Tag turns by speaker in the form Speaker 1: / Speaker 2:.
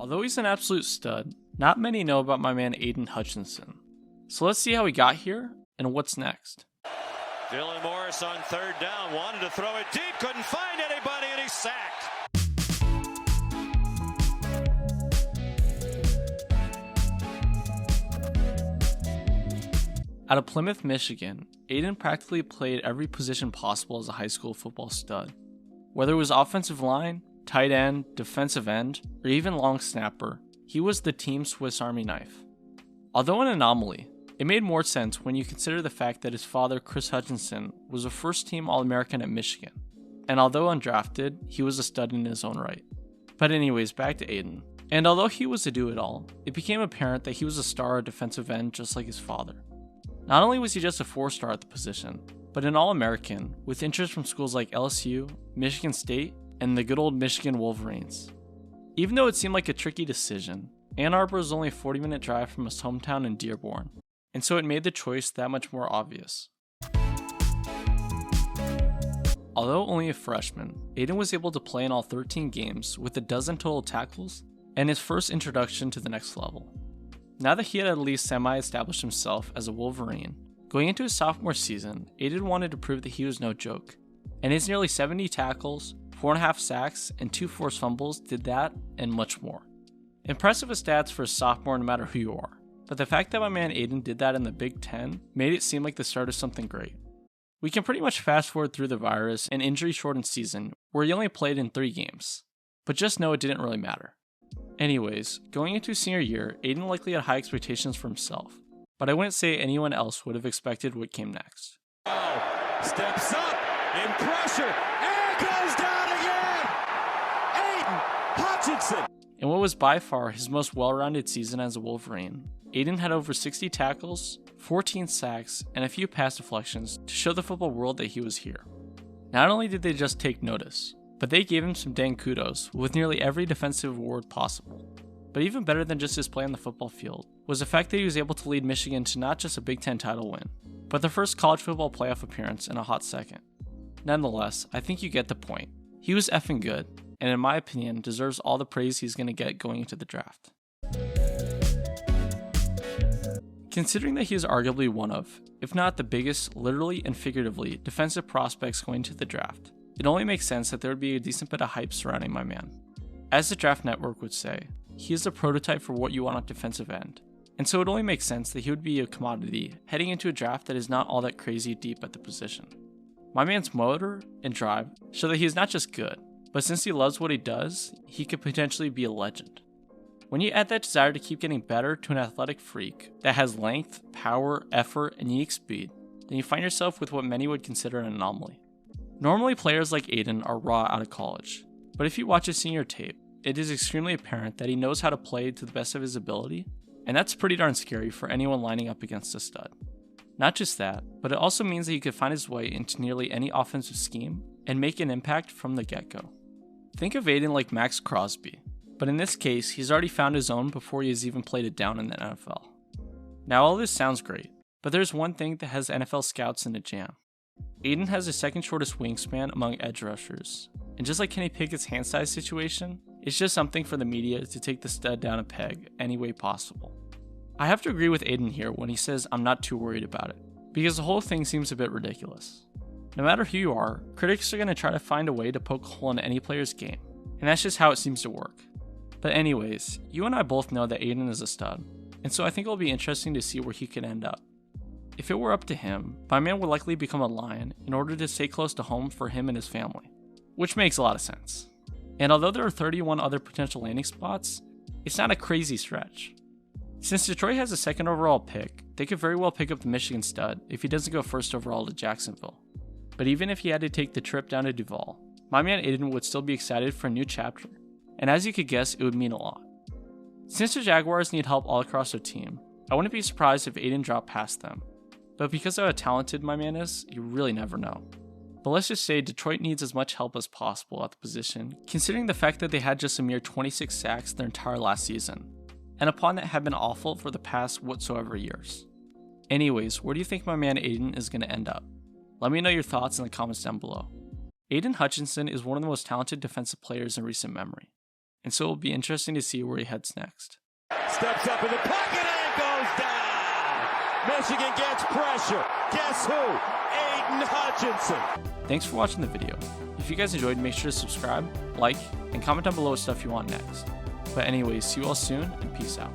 Speaker 1: Although he's an absolute stud, not many know about my man Aidan Hutchinson. So let's see how he got here and what's next.
Speaker 2: Dylan Morris on third down, wanted to throw it deep, couldn't find anybody, and he's sacked.
Speaker 1: Out of Plymouth, Michigan, Aidan practically played every position possible as a high school football stud. Whether it was offensive line, tight end, defensive end, or even long snapper, he was the team's Swiss Army knife. Although an anomaly, it made more sense when you consider the fact that his father, Chris Hutchinson, was a first-team All-American at Michigan, and although undrafted, he was a stud in his own right. But anyways, back to Aidan. And although he was a do-it-all, it became apparent that he was a star at defensive end just like his father. Not only was he just a 4-star at the position, but an All-American with interest from schools like LSU, Michigan State, and the good old Michigan Wolverines. Even though it seemed like a tricky decision, Ann Arbor was only a 40-minute drive from his hometown in Dearborn, and so it made the choice that much more obvious. Although only a freshman, Aidan was able to play in all 13 games with a dozen total tackles and his first introduction to the next level. Now that he had at least semi-established himself as a Wolverine, going into his sophomore season, Aidan wanted to prove that he was no joke, and his nearly 70 tackles, 4.5 sacks, and 2 forced fumbles did that and much more. Impressive stats for a sophomore no matter who you are, but the fact that my man Aidan did that in the Big Ten made it seem like the start of something great. We can pretty much fast forward through the virus and injury-shortened season where he only played in 3 games, but just know it didn't really matter. Anyways, going into senior year, Aidan likely had high expectations for himself, but I wouldn't say anyone else would have expected what came next.
Speaker 2: Steps up, in pressure, and goes down again! Aidan Hutchinson!
Speaker 1: In what was by far his most well-rounded season as a Wolverine, Aidan had over 60 tackles, 14 sacks, and a few pass deflections to show the football world that he was here. Not only did they just take notice, but they gave him some dang kudos with nearly every defensive award possible. But even better than just his play on the football field was the fact that he was able to lead Michigan to not just a Big Ten title win, but the first college football playoff appearance in a hot second. Nonetheless, I think you get the point. He was effing good, and in my opinion, deserves all the praise he's going to get going into the draft. Considering that he is arguably one of, if not the biggest, literally and figuratively, defensive prospects going to the draft, it only makes sense that there would be a decent bit of hype surrounding my man. As the Draft Network would say, he is the prototype for what you want on defensive end, and so it only makes sense that he would be a commodity heading into a draft that is not all that crazy deep at the position. My man's motor and drive show that he is not just good, but since he loves what he does, he could potentially be a legend. When you add that desire to keep getting better to an athletic freak that has length, power, effort, and unique speed, then you find yourself with what many would consider an anomaly. Normally, players like Aidan are raw out of college, but if you watch his senior tape, it is extremely apparent that he knows how to play to the best of his ability, and that's pretty darn scary for anyone lining up against a stud. Not just that, but it also means that he could find his way into nearly any offensive scheme and make an impact from the get-go. Think of Aidan like Max Crosby, but in this case, he's already found his own before he has even played it down in the NFL. Now all this sounds great, but there's one thing that has NFL scouts in a jam. Aidan has the second shortest wingspan among edge rushers, and just like Kenny Pickett's hand size situation, it's just something for the media to take the stud down a peg any way possible. I have to agree with Aidan here when he says I'm not too worried about it, because the whole thing seems a bit ridiculous. No matter who you are, critics are going to try to find a way to poke a hole in any player's game, and that's just how it seems to work. But anyways, you and I both know that Aidan is a stud, and so I think it'll be interesting to see where he could end up. If it were up to him, my man would likely become a Lion in order to stay close to home for him and his family, which makes a lot of sense. And although there are 31 other potential landing spots, it's not a crazy stretch. Since Detroit has a second overall pick, they could very well pick up the Michigan stud if he doesn't go first overall to Jacksonville. But even if he had to take the trip down to Duval, my man Aidan would still be excited for a new chapter, and as you could guess, it would mean a lot. Since the Jaguars need help all across their team, I wouldn't be surprised if Aidan dropped past them. But because of how talented my man is, you really never know. But let's just say Detroit needs as much help as possible at the position, considering the fact that they had just a mere 26 sacks their entire last season, and upon that have been awful for the past whatsoever years. Anyways, where do you think my man Aidan is going to end up? Let me know your thoughts in the comments down below. Aidan Hutchinson is one of the most talented defensive players in recent memory, and so it'll be interesting to see where he heads next.
Speaker 2: Steps up in the pocket and goes down. Michigan gets pressure. Guess who? Aidan Hutchinson.
Speaker 1: Thanks for watching the video. If you guys enjoyed, make sure to subscribe, like, and comment down below what stuff you want next. But anyways, see you all soon, and peace out.